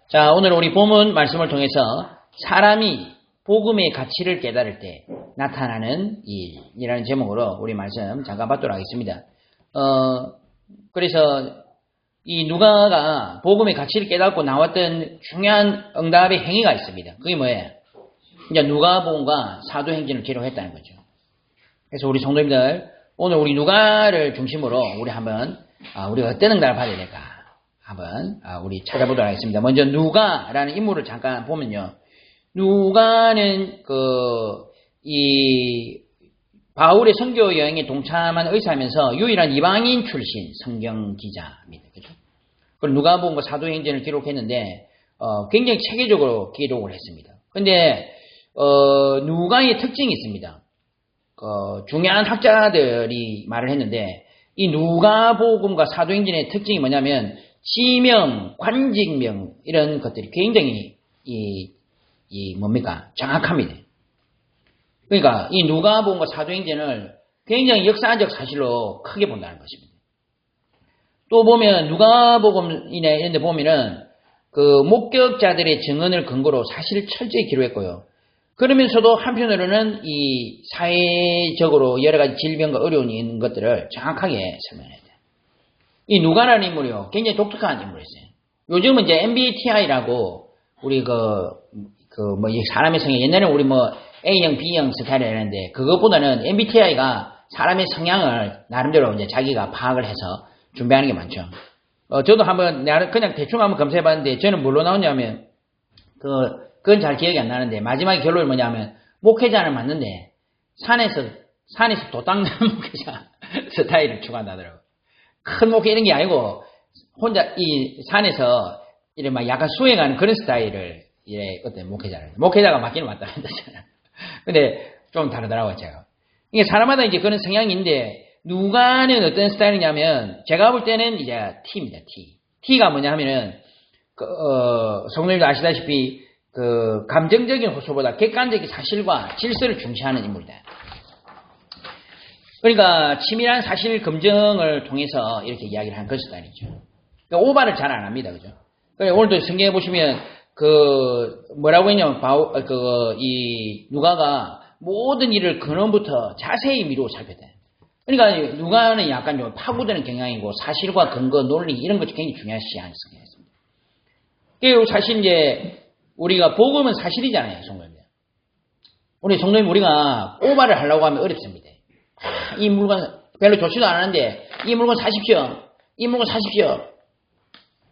자, 오늘 우리 본문 말씀을 통해서 사람이 복음의 가치를 깨달을 때 나타나는 일이라는 제목으로 우리 말씀 잠깐 받도록 하겠습니다. 그래서 이 누가가 복음의 가치를 깨닫고 나왔던 중요한 응답의 행위가 있습니다. 그게 뭐예요? 이제 누가복음과 사도행전을 기록했다는 거죠. 그래서 우리 성도님들 오늘 우리 누가를 중심으로 우리 한번 우리가 어떤 응답을 받아야 될까 한번 우리 찾아보도록 하겠습니다. 먼저 누가라는 인물을 잠깐 보면요. 누가는 이 바울의 선교 여행에 동참한 의사면서 유일한 이방인 출신 성경 기자입니다. 그죠? 그리고 누가복음과 사도행전을 기록했는데 굉장히 체계적으로 기록을 했습니다. 근데 누가의 특징이 있습니다. 중요한 학자들이 말을 했는데 이 누가복음과 사도행전의 특징이 뭐냐면 지명, 관직명 이런 것들이 굉장히 뭡니까? 정확합니다. 그러니까 이 누가복음과 사도행전을 굉장히 역사적 사실로 크게 본다는 것입니다. 또 보면 누가복음이나 이런 데 보면은 그 목격자들의 증언을 근거로 사실을 철저히 기록했고요. 그러면서도 한편으로는 이 사회적으로 여러 가지 질병과 어려움이 있는 것들을 정확하게 설명해야 돼요. 이 누가라는 인물이요. 굉장히 독특한 인물이었어요. 요즘은 이제 MBTI라고 우리 사람의 성향, 옛날에는 우리 A형, B형 스타일을 했는데 그것보다는 MBTI가 사람의 성향을 나름대로 이제 자기가 파악을 해서 준비하는 게 많죠. 저도 한번 그냥 대충 한번 검사해 봤는데 저는 뭘로 나오냐면 그건 잘 기억이 안 나는데 마지막에 결론이 뭐냐면 목회자는 맞는데 산에서 도 닦는 목회자 스타일을 추구한다더라고요. 큰 목회 이런 게 아니고 혼자 이 산에서 이래 막 약간 수행하는 그런 스타일을 어떤 목회자가 맞기는 맞다 했잖아요. 근데 좀 다르더라고요, 제가. 이게 사람마다 이제 그런 성향인데 누가는 어떤 스타일이냐면 제가 볼 때는 이제 T입니다. T가 뭐냐 하면은 성도님도 아시다시피 감정적인 호소보다 객관적인 사실과 질서를 중시하는 인물이다. 그러니까 치밀한 사실 검증을 통해서 이렇게 이야기를 하는 그런 스타일이죠. 그러니까 오바를 잘 안 합니다. 그죠? 그러니까 오늘도 성경에 보시면 뭐라고 했냐면 이 누가가 모든 일을 근원부터 자세히 미루어 살폈다. 그러니까 누가는 약간 좀 파고드는 경향이고 사실과 근거, 논리 이런 것이 굉장히 중요시하는 성격이었습니다. 그리고 사실 이제 우리가 복음은 사실이잖아요, 성도님들. 우리 성도님 우리가 오바를 하려고 하면 어렵습니다. 이 물건 별로 좋지도 않았는데 이 물건 사십시오. 이 물건 사십시오.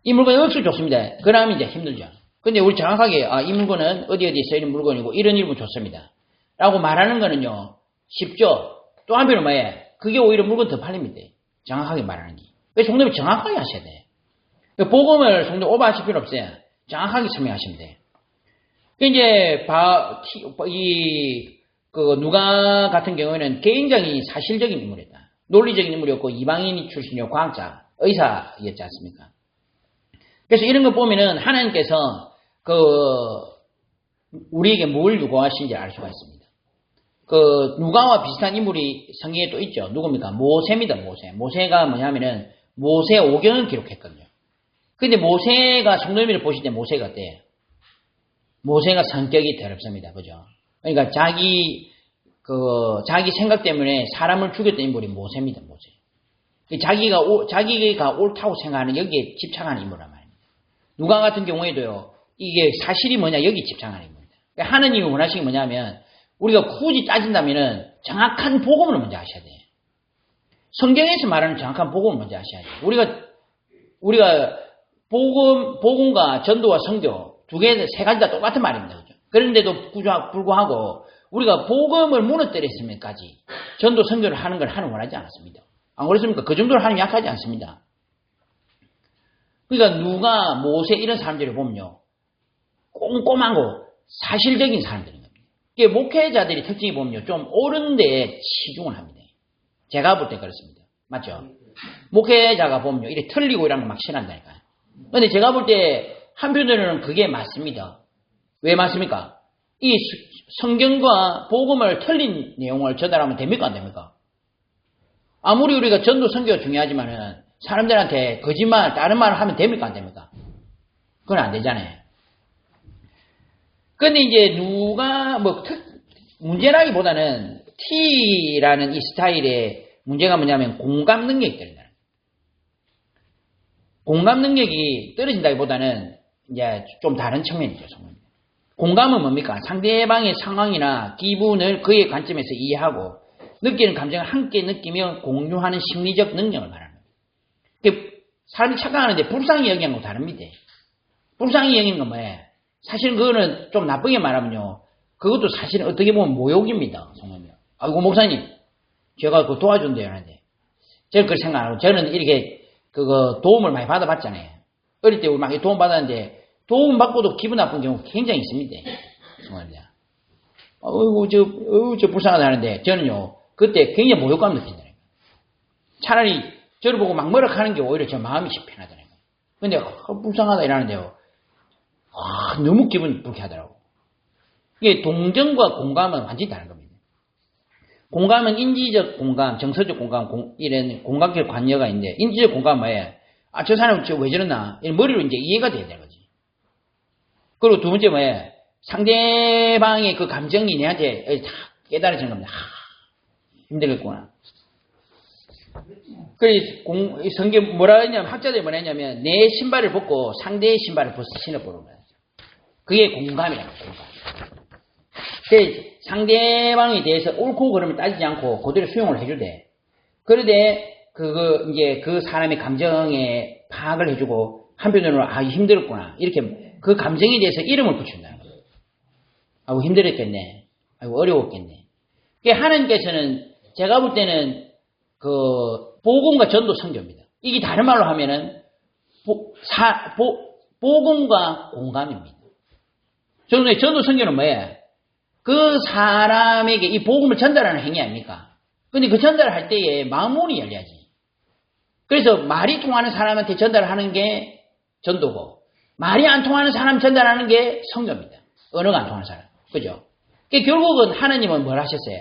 이 물건이 없으면 좋습니다. 그러면 이제 힘들죠. 근데 우리 정확하게 이 물건은 어디에 쓰이는 물건이고 이런 일은 좋습니다. 라고 말하는 거는요. 쉽죠. 또 한편은 뭐예요? 그게 오히려 물건 더 팔립니다. 정확하게 말하는 게. 그래서 성도님이 정확하게 하셔야 돼요. 복음을 성도님 오버하실 필요 없어요. 정확하게 설명하시면 돼요. 이제 누가 같은 경우에는 굉장히 사실적인 인물이다. 논리적인 인물이었고 이방인 출신이요 과학자, 의사였지 않습니까? 그래서 이런 거 보면은 하나님께서 우리에게 뭘 요구하시는지 알 수가 있습니다. 누가와 비슷한 인물이 성경에 또 있죠. 누굽니까? 모세입니다. 모세가 뭐냐면은 모세 오경을 기록했거든요. 근데 모세가 성도님을 보실 때 모세가 어때요? 모세가 성격이 더럽습니다. 그죠? 그러니까 자기 생각 때문에 사람을 죽였던 인물이 모세입니다. 자기가 옳다고 생각하는 여기에 집착하는 인물이란 말입니다. 누가 같은 경우에도요. 이게 사실이 뭐냐 여기 집착하는 인물입니다. 그러니까 하느님이 원하시는 게 뭐냐면 우리가 굳이 따진다면은 정확한 복음을 먼저 아셔야 돼요. 성경에서 말하는 정확한 복음을 먼저 아셔야 돼요. 우리가 복음과 전도와 선교 세 가지 다 똑같은 말입니다. 그죠? 그런데도 불구하고 우리가 복음을 무너뜨렸으면까지 전도 선교를 하는 걸 하는 원하지 않았습니다. 안 그렇습니까? 그 정도로 하는 약하지 않습니다. 그러니까 누가 모세 이런 사람들을 보면요. 꼼꼼하고 사실적인 사람들인 겁니다. 이게 목회자들이 특징이 보면요. 좀 옳은 데에 치중을 합니다. 제가 볼 때 그렇습니다. 맞죠? 목회자가 보면요. 이렇게 틀리고 이런 거 막 싫어한다니까요. 근데 제가 볼 때 한편으로는 그게 맞습니다. 왜 맞습니까? 이 성경과 복음을 틀린 내용을 전달하면 됩니까? 안 됩니까? 아무리 우리가 전도 선교가 중요하지만은 사람들한테 거짓말, 다른 말을 하면 됩니까? 안 됩니까? 그건 안 되잖아요. 근데 이제 문제라기보다는 T라는 이 스타일의 문제가 뭐냐면 공감 능력이 떨어진다. 공감 능력이 떨어진다기보다는 이제 좀 다른 측면이죠. 공감은 뭡니까? 상대방의 상황이나 기분을 그의 관점에서 이해하고 느끼는 감정을 함께 느끼며 공유하는 심리적 능력을 말하는 거예요. 사람이 착각하는데 불쌍히 여기는 거 다릅니다. 불쌍히 여기는 건 뭐예요? 사실 그거는 좀 나쁘게 말하면요. 그것도 사실은 어떻게 보면 모욕입니다. 정말요. 아이고 목사님 제가 그거 도와준대요 하는데 저는 그렇게 생각 안 하고 저는 이렇게 도움을 많이 받아봤잖아요. 어릴 때 막 도움 받았는데 도움 받고도 기분 나쁜 경우 굉장히 있습니다. 정말요. 저 불쌍하다 하는데 저는요 그때 굉장히 모욕감 느낀다니까요. 차라리 저를 보고 막 뭐라 하는 게 오히려 저 마음이 편하더라고요. 근데 불쌍하다 이러는데요. 너무 기분 불쾌하더라고. 이게 동정과 공감은 완전히 다른 겁니다. 공감은 인지적 공감, 정서적 공감, 이런 공감적 관여가 있는데 인지적 공감은 뭐예요? 저 사람 왜 저러나? 머리로 이제 이해가 돼야 되는 거지. 그리고 두 번째 뭐예요? 상대방의 그 감정이 내한테 다 깨달아지는 겁니다. 힘들겠구나. 그래서 성경 뭐라 했냐면 학자들이 뭐라 했냐면 내 신발을 벗고 상대의 신발을 신어보는 거예요. 그게 공감이라는 거예요. 상대방에 대해서 옳고 그름을 따지지 않고 그대로 수용을 해주되 그러되 이제 그 사람의 감정에 파악을 해주고 한편으로는 힘들었구나 이렇게 그 감정에 대해서 이름을 붙인다는 거예요. 아이고 힘들었겠네. 아이고 어려웠겠네. 하나님께서는 제가 볼 때는 복음과 전도 선교입니다. 이게 다른 말로 하면은 복음과 공감입니다. 전도 선교는 뭐예요? 그 사람에게 이 복음을 전달하는 행위 아닙니까? 근데 그 전달을 할 때에 마음문이 열려야지. 그래서 말이 통하는 사람한테 전달하는 게 전도고 말이 안 통하는 사람 전달하는 게 선교입니다. 언어가 안 통하는 사람. 그죠? 결국은 하나님은 뭘 하셨어요?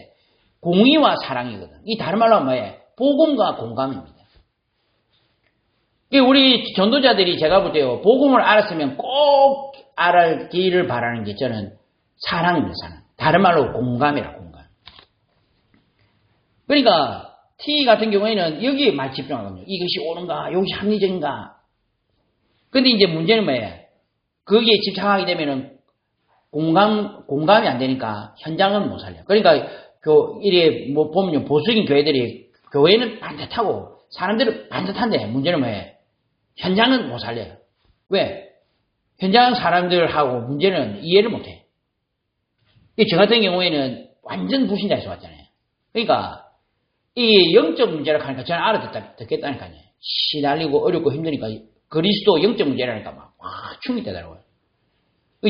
공의와 사랑이거든. 이 다른 말로 하면 뭐예요? 복음과 공감입니다. 우리 전도자들이 제가 볼 때요. 복음을 알았으면 꼭 알기를 바라는 게 저는 사랑입니다. 사랑. 다른 말로 공감이라 공감. 그러니까 T 같은 경우에는 여기에 많이 집중하거든요. 이것이 옳은가? 이것이 합리적인가? 근데 이제 문제는 뭐예요? 거기에 집착하게 되면은 공감이 안 되니까 현장은 못 살려. 그러니까 이래 보면 보수적인 교회들이 교회는 반듯하고 사람들은 반듯한데 문제는 뭐예요? 현장은 못 살려요. 왜? 현장 사람들하고 문제는 이해를 못 해. 저 같은 경우에는 완전 불신자에서 왔잖아요. 그러니까 이 영적 문제라 하니까 저는 알아듣겠다니까요. 시달리고 어렵고 힘드니까 그리스도 영적 문제라니까 막 충이 되더라고요.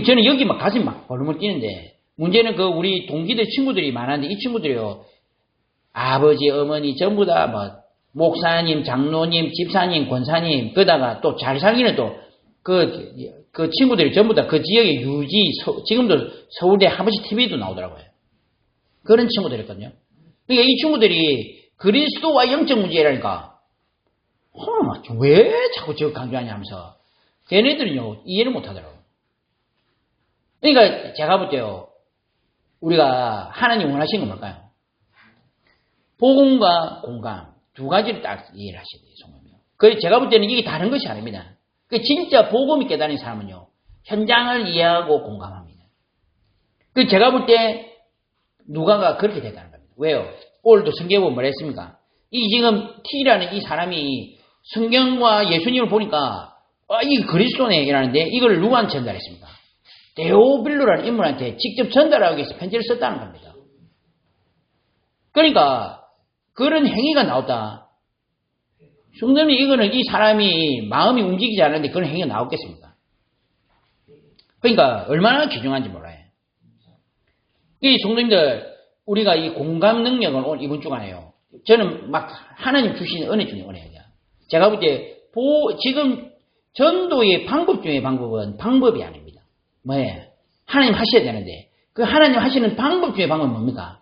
저는 여기 막 가슴이 막 벌렁벌렁 뛰는데 문제는 우리 동기들 친구들이 많았는데 이 친구들이요. 아버지, 어머니 전부 다 목사님, 장로님, 집사님, 권사님 그러다가 또 잘 살기는 또 그 친구들이 전부 다 그 지역의 지금도 서울대 한 번씩 TV도 나오더라고요. 그런 친구들이었거든요. 그러니까 이 친구들이 그리스도와 영적 문제라니까 왜 자꾸 저거 강조하냐 하면서 걔네들은요 이해를 못 하더라고요. 그러니까 제가 볼 때요 우리가 하나님 원하시는 건 뭘까요? 복음과 공감 두 가지를 딱 이해를 하셔야 돼요. 그래서 제가 볼 때는 이게 다른 것이 아닙니다. 진짜 복음이 깨달은 사람은요 현장을 이해하고 공감합니다. 제가 볼 때 누가가 그렇게 됐다는 겁니다. 왜요? 오늘도 성경에 보면 뭐라 했습니까? 이 지금 T라는 이 사람이 성경과 예수님을 보니까 이게 그리스도네 이라는데 이걸 누구한테 전달했습니까? 데오빌로라는 인물한테 직접 전달하기 위해서 편지를 썼다는 겁니다. 그러니까 그런 행위가 나왔다. 성도님 이거는 이 사람이 마음이 움직이지 않는데 그런 행위가 나왔겠습니까? 그러니까 얼마나 귀중한지 몰라요. 이 성도님들 우리가 이 공감 능력을 오늘 이번 주간에요. 저는 막 하나님 주신 은혜 중에 은혜예요. 제가 볼 때 지금 전도의 방법 중에 방법은 방법이 아닙니다. 뭐예요? 하나님 하셔야 되는데 그 하나님 하시는 방법 중에 방법은 뭡니까?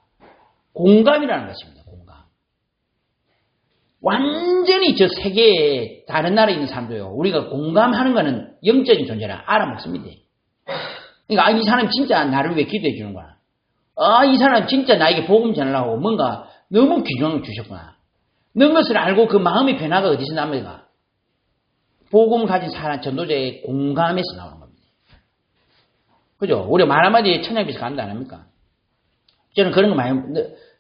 공감이라는 것입니다. 공감. 완전히 저 세계에 다른 나라에 있는 사람도요. 우리가 공감하는 거는 영적인 존재라 알아먹습니다. 그러니까 이 사람 진짜 나를 위해 기도해 주는구나. 이 사람 진짜 나에게 복음 전하려고 뭔가 너무 귀중한 걸 주셨구나. 는 것을 알고 그 마음의 변화가 어디서 납니까? 복음 가진 사람 전도자의 공감에서 나오는 겁니다. 그죠? 우리가 말 한마디에 천냥빚을 간다 안 합니까? 저는 그런 거 많이,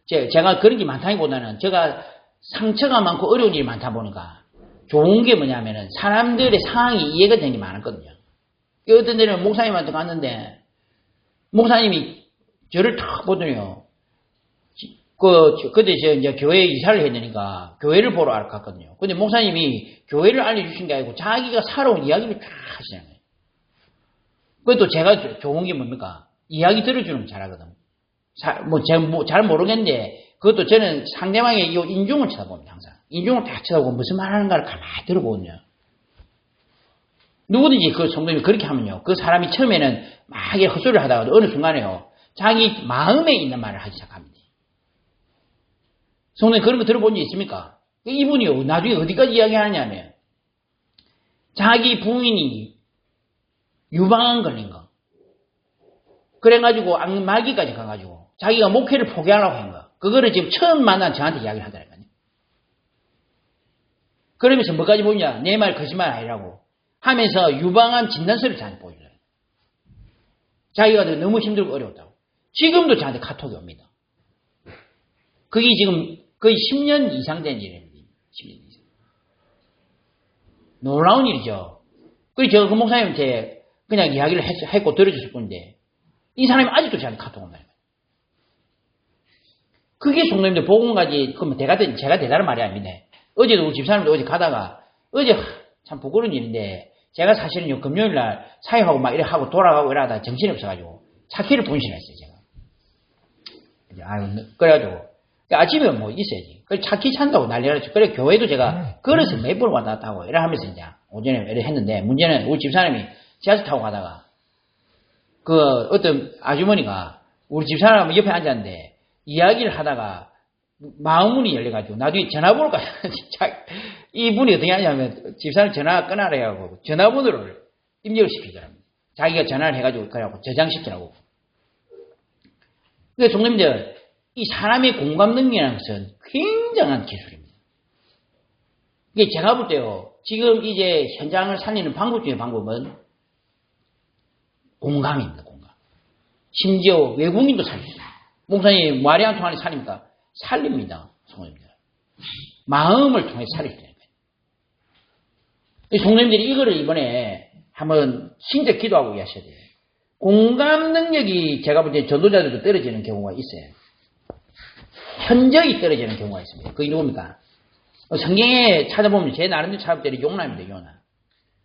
제가 그런 게 많다기보다는 제가 상처가 많고 어려운 일이 많다 보니까 좋은 게 뭐냐면은 사람들의 상황이 이해가 되는 게 많았거든요. 어떤 데는 목사님한테 갔는데 목사님이 저를 탁 보더니요. 그때 제가 이제 교회에 이사를 했으니까 교회를 보러 갔거든요. 근데 목사님이 교회를 알려주신 게 아니고 자기가 살아온 이야기를 쫙 하시잖아요. 그것도 제가 좋은 게 뭡니까? 이야기 들어주는 거 잘하거든. 제가 잘 모르겠는데 그것도 저는 상대방의 이 인중을 쳐다봅니다, 항상. 인중을 다 쳐다보고 무슨 말 하는가를 가만히 들어보거든요. 누구든지 그 성도님이 그렇게 하면요. 그 사람이 처음에는 막 헛소리를 하다가 어느 순간에요. 자기 마음에 있는 말을 하기 시작합니다. 성도님 그런 거 들어본 적 있습니까? 이분이요. 나중에 어디까지 이야기하느냐면 자기 부인이 유방암 걸린 거. 그래가지고 말기까지 가가지고 자기가 목회를 포기하려고 한 거. 그거를 지금 처음 만난 저한테 이야기를 하더라고요. 그러면서 뭐까지 보냐. 내 말 거짓말 아니라고 하면서 유방암 진단서를 저한테 보여줘요. 자기가 너무 힘들고 어려웠다고. 지금도 저한테 카톡이 옵니다. 그게 지금 거의 10년 이상 된 일입니다. 10년 이상. 놀라운 일이죠. 그래서 제가 그 목사님한테 그냥 이야기를 했고 들어줬을 뿐인데 이 사람이 아직도 저한테 카톡 옵니다. 그게 성도님들 복음까지 그러면 제가 대단한 말이 아닙니다. 어제도 우리 집사람도 어제 가다가 어제 참 부끄러운 일인데 제가 사실은 금요일날 사역하고 막 이래 하고 돌아가고 이러다 정신이 없어가지고 차키를 분신했어요. 제가. 그래가지고 아침에 뭐 있어야지. 그래 차키 찬다고 난리가 났죠. 그래 교회도 제가 그래서 몇 번 왔다 갔다 하고 이래 하면서 이제 오전에 이래 했는데 문제는 우리 집사람이 지하철 타고 가다가 그 어떤 아주머니가 우리 집사람 옆에 앉았는데 이야기를 하다가 마음문이 열려가지고 나중에 전화번호가 이분이 어떻게 하냐면 집사람 전화 끊으라 하고 전화번호를 입력을 시키더라고요. 자기가 전화를 해가지고 그래갖고 저장시키라고. 그러니까 종님들 이 사람의 공감 능력이라는 것은 굉장한 기술입니다. 이게 제가 볼 때요. 지금 이제 현장을 살리는 방법 중에 방법은 공감입니다. 공감. 심지어 외국인도 살립니다. 목사님 말이 한 통 안에 살립니까? 살립니다. 성도님들. 마음을 통해 살릴 때니까요. 성도님들이 이거를 이번에 한번 진짜 기도하고 계셔야 돼요. 공감 능력이 제가 볼 때 전도자들도 떨어지는 경우가 있어요. 현저히 떨어지는 경우가 있습니다. 그게 누굽니까? 성경에 찾아보면 제 나름대로 찾아볼 때는 요나입니다. 요나.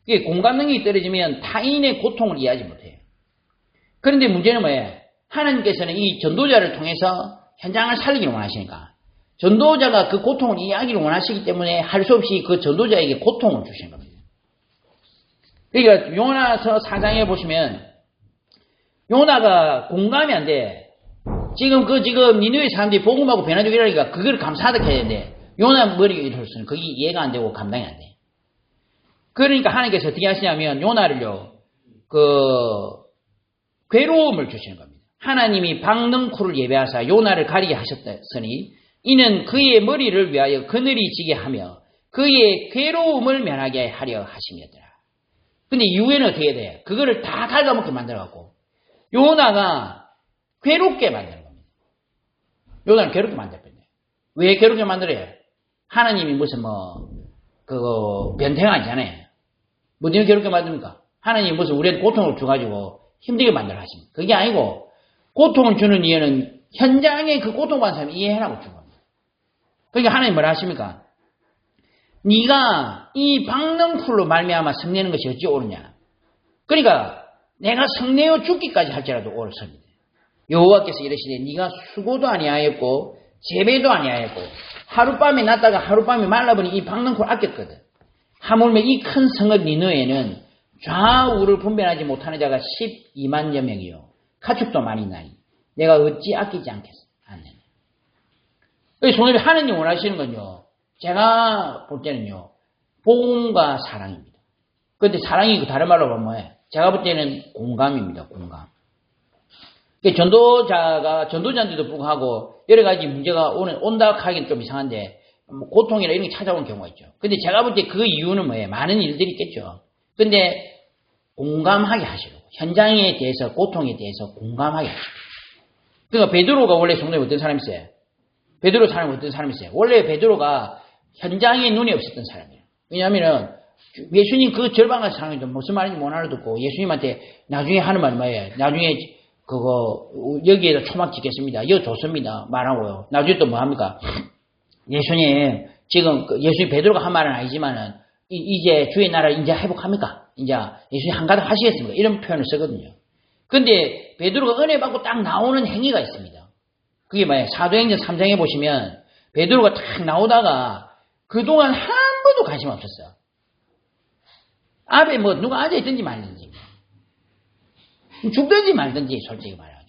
그게 공감 능력이 떨어지면 타인의 고통을 이해하지 못해요. 그런데 문제는 뭐예요? 하나님께서는 이 전도자를 통해서 현장을 살리기를 원하시니까 전도자가 그 고통을 이해하기를 원하시기 때문에 할 수 없이 그 전도자에게 고통을 주시는 겁니다. 그러니까 요나서 4장에 보시면 요나가 공감이 안 돼. 지금 니느웨 사람들이 복음하고 변화주기 이러니까 그걸 감사하다 해야 되는데 요나 머리가 이렇습니다. 그게 이해가 안 되고 감당이 안 돼. 그러니까 하나님께서 어떻게 하시냐면 요나를요 괴로움을 주시는 겁니다. 하나님이 박능쿨을 예배하사 요나를 가리게 하셨으니 이는 그의 머리를 위하여 그늘이 지게 하며 그의 괴로움을 면하게 하려 하심이었더라. 근데 이후에는 어떻게 돼? 그거를 다 갉아먹게 만들어갖고 요나가 괴롭게 만드는 겁니다. 요나를 괴롭게 만들었거든요. 왜 괴롭게 만들어요? 하나님이 무슨 변태가 아니잖아요. 뭐 때문에 괴롭게 만듭니까? 하나님이 무슨 우리한테 고통을 줘가지고 힘들게 만들어 하십니다. 그게 아니고 고통을 주는 이유는 현장에 그 고통받는 사람이 이해하라고 준 겁니다. 그러니까 하나님 뭐라 하십니까? 네가 이 박능쿨로 말미암아 성내는 것이 어찌 옳으냐. 그러니까 내가 성내어 죽기까지 할지라도 옳습니다. 여호와께서 이르시되 네가 수고도 아니하였고 재배도 아니하였고 하룻밤에 났다가 하룻밤에 말라버린 이 박능쿨 아꼈거든. 하물며 이 큰 성읍 니느웨는 좌우를 분별하지 못하는 자가 12만여 명이요 가축도 많이 있나니 내가 어찌 아끼지 않느냐. 손님이 하나님 원하시는 건요. 제가 볼 때는요. 복음과 사랑입니다. 그런데 사랑이 다른 말로 보면 뭐예요? 제가 볼 때는 공감입니다. 공감. 전도자가, 전도자인데도 불구하고 여러 가지 문제가 온다 하기는 좀 이상한데, 뭐 고통이나 이런 게 찾아오는 경우가 있죠. 근데 제가 볼 때 그 이유는 뭐예요? 많은 일들이 있겠죠. 근데 공감하게 하시려고. 현장에 대해서, 고통에 대해서 공감하게 하시려고. 그러니까 베드로가 원래 성도에 어떤 사람이었어요? 베드로 사람이 어떤 사람이었어요? 원래 베드로가 현장에 눈이 없었던 사람이에요. 왜냐하면은 예수님 그 절반간 사람이 무슨 말인지 못 알아듣고 예수님한테 나중에 하는 말이 뭐예요? 나중에 여기에다 초막 짓겠습니다. 여기 좋습니다. 말하고요. 나중에 또 뭐 합니까? 예수님, 지금 예수님 베드로가 한 말은 아니지만은 이제 주의 나라 이제 회복합니까? 이제 예수님 한가닥 하시겠습니까? 이런 표현을 쓰거든요. 근데 베드로가 은혜 받고 딱 나오는 행위가 있습니다. 그게 뭐예요? 사도행전 3장에 보시면 베드로가 딱 나오다가 그동안 한 번도 관심 없었어요. 앞에 뭐 누가 앉아있든지 말든지 죽든지 말든지 솔직히 말하죠.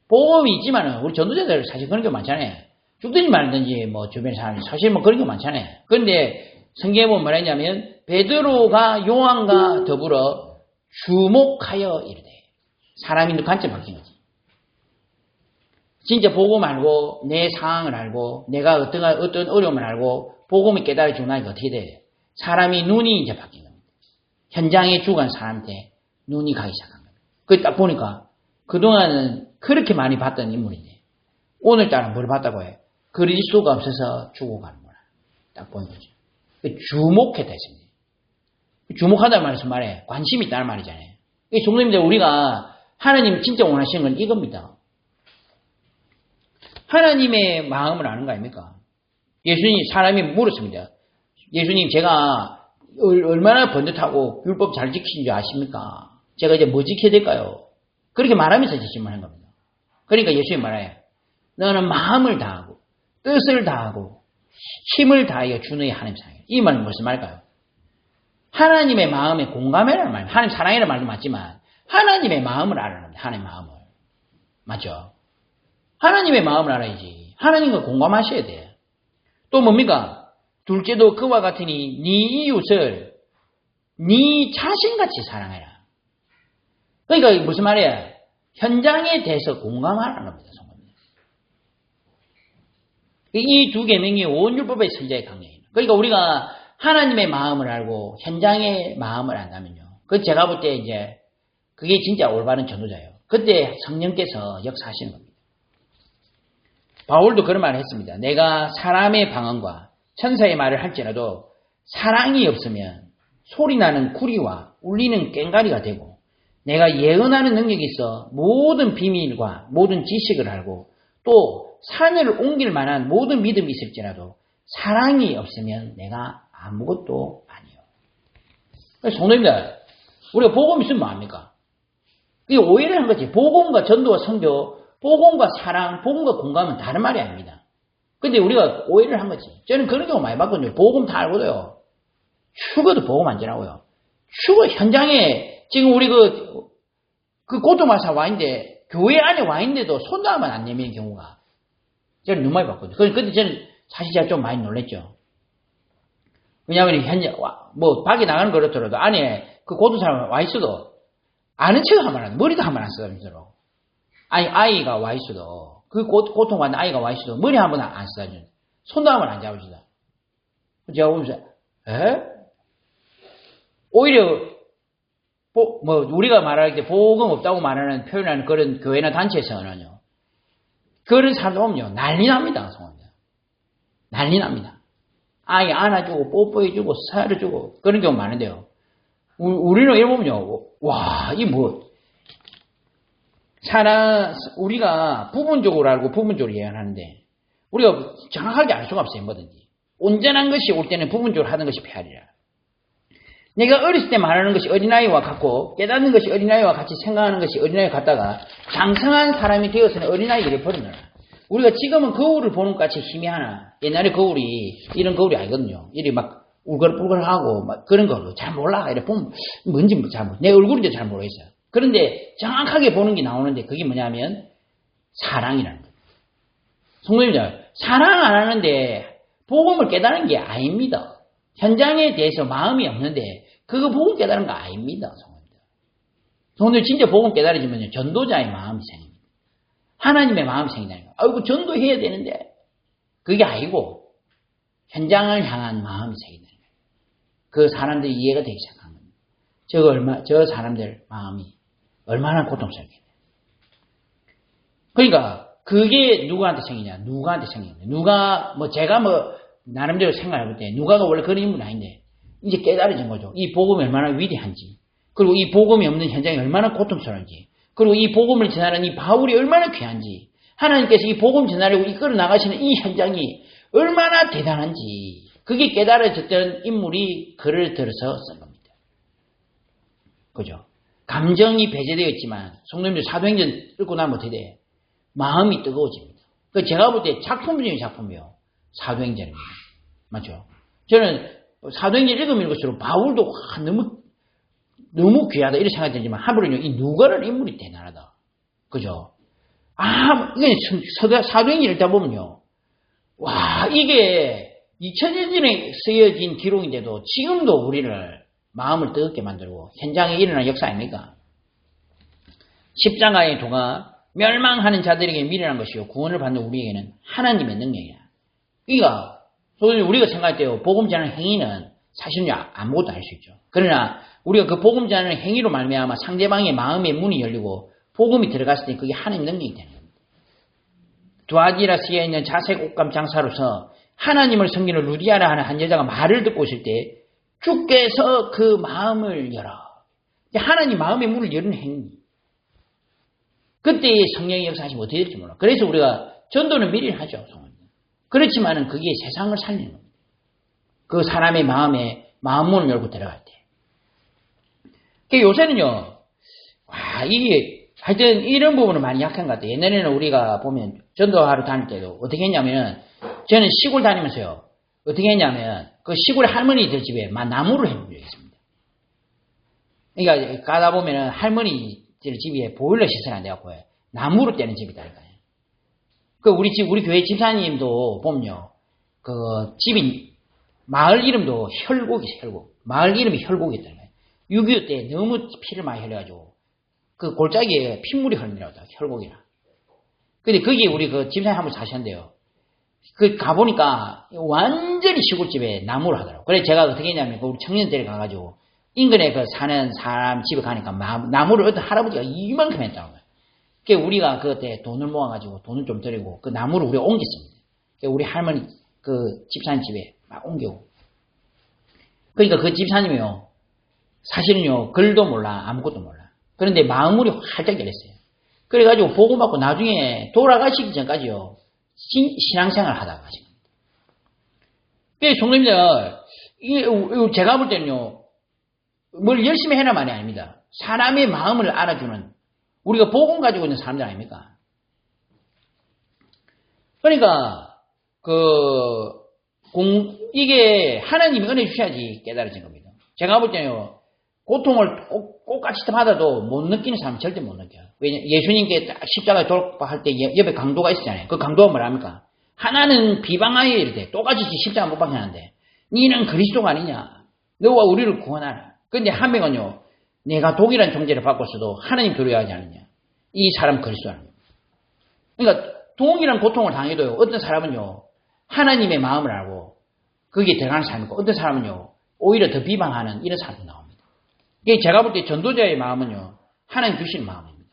복음이 있지만은 우리 전도자들 사실 그런 게 많잖아요. 죽든지 말든지 뭐 주변 사람이 사실 뭐 그런 게 많잖아요. 그런데 성경에 보면 뭐라 했냐면 베드로가 요한과 더불어 주목하여 이르되 사람이 관점 바뀐 거지. 진짜 복음 알고 내 상황을 알고 내가 어떤 어려움을 알고 복음이 깨달아지고 나니까 어떻게 돼요? 사람이 눈이 이제 바뀐 겁니다. 현장에 죽은 사람한테 눈이 가기 시작한 겁니다. 그걸 딱 보니까 그동안은 그렇게 많이 봤던 인물인데 오늘따라 뭘 봤다고 해요? 그리스도가 없어서 죽어가는구나. 딱 보는 거죠. 주목했다 했습니다. 주목하다는 말에서 말해 관심이 있다는 말이잖아요. 종로님들 우리가 하나님 진짜 원하시는 건 이겁니다. 하나님의 마음을 아는 거 아닙니까? 예수님 사람이 물었습니다. 예수님 제가 얼마나 번듯하고 율법 잘 지키신 줄 아십니까? 제가 이제 뭐 지켜야 될까요? 그렇게 말하면서 질문한 겁니다. 그러니까 예수님 말해요. 너는 마음을 다하고 뜻을 다하고 힘을 다하여 주 너의 하나님 사랑해. 이 말은 무슨 말일까요? 하나님의 마음에 공감해라는 말. 하나님 사랑이라는 말도 맞지만 하나님의 마음을 알아야 합니다. 하나님의 마음을. 맞죠? 하나님의 마음을 알아야지. 하나님과 공감하셔야 돼요. 또 뭡니까? 둘째도 그와 같으니 네 이웃을 네 자신같이 사랑해라. 그러니까 무슨 말이에요? 현장에 대해서 공감하라는 겁니다. 이 두 계명이 온 율법의 선자의 강령이에요. 그러니까 우리가 하나님의 마음을 알고 현장의 마음을 안다면요. 그 제가 볼 때 이제 그게 진짜 올바른 전도자예요. 그때 성령께서 역사하시는 겁니다. 바울도 그런 말을 했습니다. 내가 사람의 방언과 천사의 말을 할지라도 사랑이 없으면 소리나는 구리와 울리는 꽹과리가 되고 내가 예언하는 능력이 있어 모든 비밀과 모든 지식을 알고 또 산을 옮길 만한 모든 믿음이 있을지라도 사랑이 없으면 내가 아무것도 아니요. 그래서 성도님들 우리가 복음 있으면 뭐합니까? 이게 오해를 한 거지. 복음과 전도와 선교, 복음과 사랑, 복음과 공감은 다른 말이 아닙니다. 근데 우리가 오해를 한 거지. 저는 그런 경우 많이 봤거든요. 복음 다 알고도요. 죽어도 복음 안 전하고요. 죽어 현장에 지금 우리 그 고통마사 와 있는데 교회 안에 와 있는데도 손도 하면 안 내미는 경우가 저는 너무 많이 봤거든요. 근데 저는 사실 제가 좀 많이 놀랬죠. 왜냐하면 현재 밖에 나가는 거 그렇더라도 안에 그 고통 사람 와 있어도 아는 척 하면 안 돼. 머리도 하면 안 쓰다면서요. 아니 아이가 와 있어도 그 고통받는 아이가 와 있어도 머리 한 번 안 쓰다죠. 손도 한 번 안 잡으시다. 제가 보면서 오히려 우리가 말할 때 복음 없다고 말하는 표현하는 그런 교회나 단체에서는요. 그런 사람들 오면요. 난리 납니다. 난리 납니다. 아이 안아주고 뽀뽀해주고 사려주고 그런 경우 많은데요. 우리는 이래 보면요. 와, 우리가 부분적으로 알고 부분적으로 예언하는데 우리가 정확하게 알 수가 없어요. 뭐든지. 온전한 것이 올 때는 부분적으로 하는 것이 페아리라. 내가 어렸을 때 말하는 것이 어린아이와 같고 깨닫는 것이 어린아이와 같이 생각하는 것이 어린아이와 같다가 장성한 사람이 되어서는 어린아이를 버리느라. 우리가 지금은 거울을 보는 것 같이 희미하나 옛날에 거울이 이런 거울이 아니거든요. 이리 막 울글불글하고 막 그런 거로 잘 몰라. 이래 보면 뭔지 내 얼굴인데 잘 모르겠어요. 그런데 정확하게 보는 게 나오는데 그게 뭐냐면 사랑이라는 거예요. 성도님들 사랑 안 하는데 복음을 깨달은 게 아닙니다. 현장에 대해서 마음이 없는데 그거 복음 깨달은 거 아닙니다. 성도님들. 성도님 진짜 복음 깨달아지면요. 전도자의 마음이 생깁니다. 하나님의 마음이 생긴다는 거예요. 아이고, 전도해야 되는데. 그게 아니고, 현장을 향한 마음이 생긴다는 거예요. 그 사람들이 이해가 되기 시작한 겁니다. 저 사람들 마음이 얼마나 고통스럽겠어요. 그러니까, 그게 누구한테 생기냐? 누구한테 생기냐? 제가 나름대로 생각해볼 때, 누가가 원래 그런 인물이 아닌데, 이제 깨달아진 거죠. 이 복음이 얼마나 위대한지. 그리고 이 복음이 없는 현장이 얼마나 고통스러운지. 그리고 이 복음을 전하는 이 바울이 얼마나 귀한지. 하나님께서 이 복음 전하려고 이끌어 나가시는 이 현장이 얼마나 대단한지. 그게 깨달아졌던 인물이 글을 들어서 쓴 겁니다. 그죠? 감정이 배제되어 있지만, 성도님들 사도행전 읽고 나면 어떻게 돼? 마음이 뜨거워집니다. 제가 볼 때 작품 중의 작품이요. 사도행전입니다. 맞죠? 저는 사도행전 읽으면 읽을수록 바울도 너무 귀하다 이렇게 생각이 들지만 한편으로는 이 누가라는 인물이 대단하다. 그죠? 이게 사도행전 읽다 보면요. 와, 이게 2000년 전에 쓰여진 기록인데도 지금도 우리를 마음을 뜨겁게 만들고 현장에 일어난 역사 아닙니까? 십자가의 도가 멸망하는 자들에게 미련한 것이요 구원을 받는 우리에게는 하나님의 능력이야. 그러니까 우리가 생각할 때요. 복음 전하는 행위는 사실은 아무것도 알 수 있죠. 그러나 우리가 그 복음 전하는 행위로 말미암아 상대방의 마음의 문이 열리고 복음이 들어갔을 때 그게 하나님의 능력이 되는 겁니다. 두아디라스에 있는 자색 옷감 장사로서 하나님을 섬기는 루디아라 하는 한 여자가 말을 듣고 있을 때 주께서 그 마음을 열어. 하나님 마음의 문을 여는 행위. 그때 성령의 역사하시면 어떻게 될지 몰라. 그래서 우리가 전도는 미리 하죠. 그렇지만은 그게 세상을 살리는 겁니다. 그 사람의 마음문을 열고 들어갈 때. 요새는요, 이게, 하여튼 이런 부분은 많이 약한 것 같아요. 옛날에는 우리가 보면 전도하러 다닐 때도 어떻게 했냐면, 저는 시골 다니면서요, 어떻게 했냐면, 그 시골 할머니들 집에 나무를 해본 적이 있습니다. 그러니까 가다 보면은 할머니들 집에 보일러 시설 안 돼갖고 나무로 떼는 집이 있다니까요. 우리 교회 집사님도 보면요, 마을 이름도 혈곡이세요, 혈곡. 마을 이름이 혈곡이었다는 거예요. 6.25 때 너무 피를 많이 흘려가지고, 그 골짜기에 핏물이 흐르더라고요, 혈곡이라. 근데 거기 우리 집사님 한 분 사셨는데요. 가보니까 완전히 시골집에 나무를 하더라고요. 그래서 제가 어떻게 했냐면, 우리 청년들에 가가지고, 인근에 사는 사람 집에 가니까 나무를 어떤 할아버지가 이만큼 했다고요. 그래서 우리가 그때 돈을 모아가지고 돈을 좀 드리고, 그 나무를 우리가 옮겼습니다. 그래서 우리 할머니, 집사님 집에 막 옮기고. 그러니까 그 집사님이요. 사실은요, 글도 몰라, 아무것도 몰라. 그런데 마음물이 활짝 열렸어요. 그래가지고 보고받고 나중에 돌아가시기 전까지요, 신앙생활을 하다가 가신 겁니다. 그래서 종님들, 제가 볼 때는요, 뭘 열심히 해라 말이 아닙니다. 사람의 마음을 알아주는, 우리가 복음 가지고 있는 사람들 아닙니까? 그러니까, 이게 하나님이 은혜 주셔야지 깨달아진 겁니다. 제가 볼 때는요, 고통을 똑같이 받아도 못 느끼는 사람은 절대 못 느껴요. 왜냐면 예수님께 딱 십자가에 돌아갈 때 옆에 강도가 있었잖아요. 그 강도가 뭐랍니까? 하나는 비방하여 이르되 똑같이 십자가 못 박혀놨는데 니는 그리스도가 아니냐? 너와 우리를 구원하라. 근데 한 명은요, 내가 독이란 존재를 바꿨어도 하나님 두려워하지 않느냐? 이 사람 그리스도라는 거예요. 그러니까 동일한 고통을 당해도요, 어떤 사람은요, 하나님의 마음을 알고 거기에 들어가는 사람이 있고, 어떤 사람은요, 오히려 더 비방하는 이런 사람이 나옵니다. 이게 제가 볼 때 전도자의 마음은요, 하나님 주시는 마음입니다.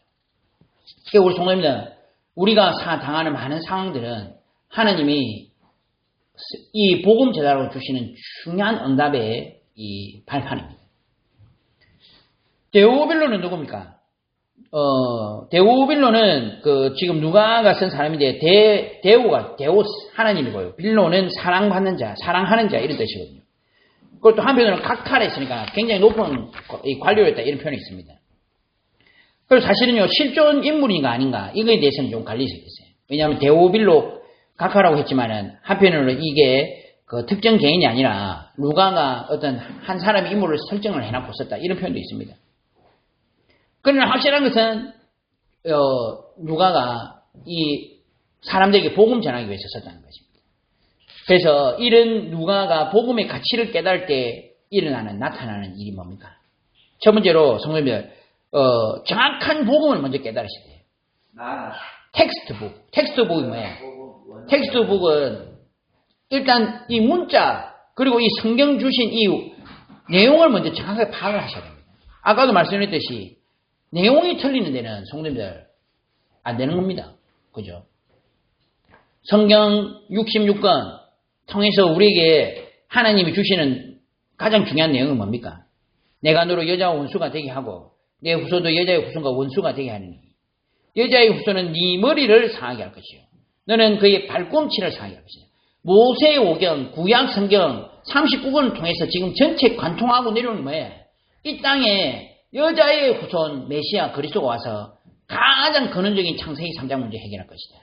그러니까 우리 성도님들, 우리가 당하는 많은 상황들은 하나님이 이 복음 제자로 주시는 중요한 응답의 이 발판입니다. 데오빌로는 누굽니까? 데오빌로는 지금 누가가 쓴 사람인데 데오스 하나님이고요. 빌로는 사랑받는 자, 사랑하는 자 이런 뜻이거든요. 그것도 한편으로는 각하라 했으니까 굉장히 높은 관료였다 이런 표현이 있습니다. 그리고 사실은요, 실존 인물인가 아닌가 이거에 대해서는 좀 갈릴 수 있어요. 왜냐하면 데오빌로 각하라고 했지만은 한편으로는 이게 특정 개인이 아니라 누가가 어떤 한 사람의 인물을 설정을 해놓고 썼다 이런 표현도 있습니다. 그러나 확실한 것은 누가가 이 사람들에게 복음 전하기 위해서 썼다는 것입니다. 그래서 이런 누가가 복음의 가치를 깨달을 때 나타나는 일이 뭡니까? 첫 번째로 성도님들, 정확한 복음을 먼저 깨달으셔야 돼요. 텍스트북이 뭐예요? 텍스트북은 일단 이 문자 그리고 이 성경 주신 이 내용을 먼저 정확하게 파악을 하셔야 됩니다. 아까도 말씀드렸듯이 내용이 틀리는 데는 성도님들 안 되는 겁니다. 그죠? 성경 66권 통해서 우리에게 하나님이 주시는 가장 중요한 내용은 뭡니까? 내가 너로 여자와 원수가 되게 하고 내 후손도 여자의 후손과 원수가 되게 하느니 여자의 후손은 네 머리를 상하게 할 것이요 너는 그의 발꿈치를 상하게 할 것이다. 모세의 오경, 구약 성경 39권을 통해서 지금 전체 관통하고 내려오는 뭐예요? 이 땅에 여자의 후손 메시아 그리스도가 와서 가장 근원적인 창세기 3장 문제 해결할 것이다.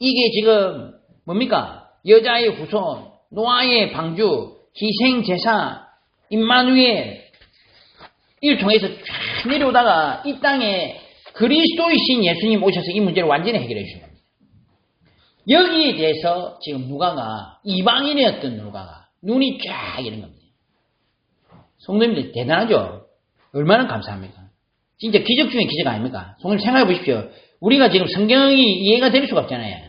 이게 지금 뭡니까? 여자의 후손, 노아의 방주, 희생제사, 임마누엘 이를 통해서 쫙 내려오다가 이 땅에 그리스도이신 예수님 오셔서 이 문제를 완전히 해결해 주신 겁니다. 여기에 대해서 지금 누가가 이방인이었던 누가가 눈이 쫙 이런 겁니다. 성도님들 대단하죠? 얼마나 감사합니까? 진짜 기적 중에 기적 아닙니까? 성도님 생각해 보십시오. 우리가 지금 성경이 이해가 될 수가 없잖아요.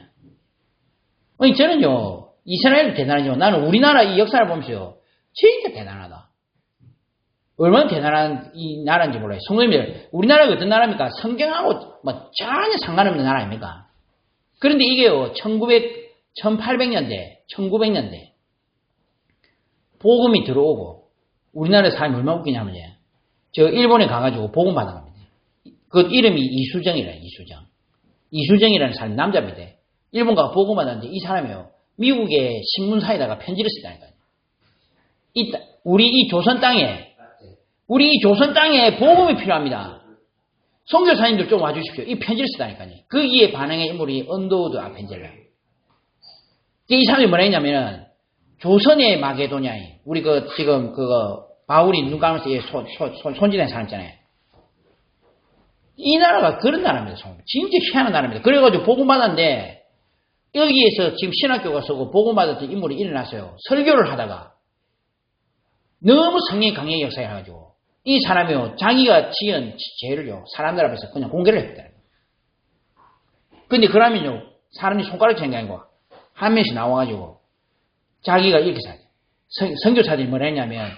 아니 저는요 이스라엘도 대단하지만 나는 우리나라 이 역사를 보면서요 진짜 대단하다. 얼마나 대단한 이 나라인지 몰라요. 성도님들 우리나라가 어떤 나라입니까? 성경하고 뭐 전혀 상관없는 나라 아닙니까? 그런데 이게요 1800년대 1900년대 복음이 들어오고 우리나라 사람이 얼마나 웃기냐면요. 저 일본에 가가지고 복음 받아갑니다. 그 이름이 이수정이라는 이수정이라는 사람이 남자입니다. 일본 가서 복음 받았는데 이 사람이요. 미국의 신문사에다가 편지를 쓰다니까요. 우리 이 조선 땅에 복음이 필요합니다. 선교사님들 좀 와주십시오. 이 편지를 쓰다니까요. 거기에 반응의 인물이 언더우드 아펜젤라. 이 사람이 뭐라 했냐면은 조선의 마게도냐에 우리 지금 바울이 눈 감으면서 손질한 사람 있잖아요. 이 나라가 그런 나라입니다. 진짜 희한한 나라입니다. 그래가지고 복음 받았는데 여기에서 지금 신학교가 서고 복음 받았던 인물이 일어났어요. 설교를 하다가 너무 성령이 강력히 역사해가지고 이 사람이요 자기가 지은 죄를요 사람들 앞에서 그냥 공개를 했다. 근데 그러면요 사람이 손가락 치는 게 아니고 한 명씩 나와가지고 자기가 이렇게 살아요. 선교사들이 뭐라 했냐면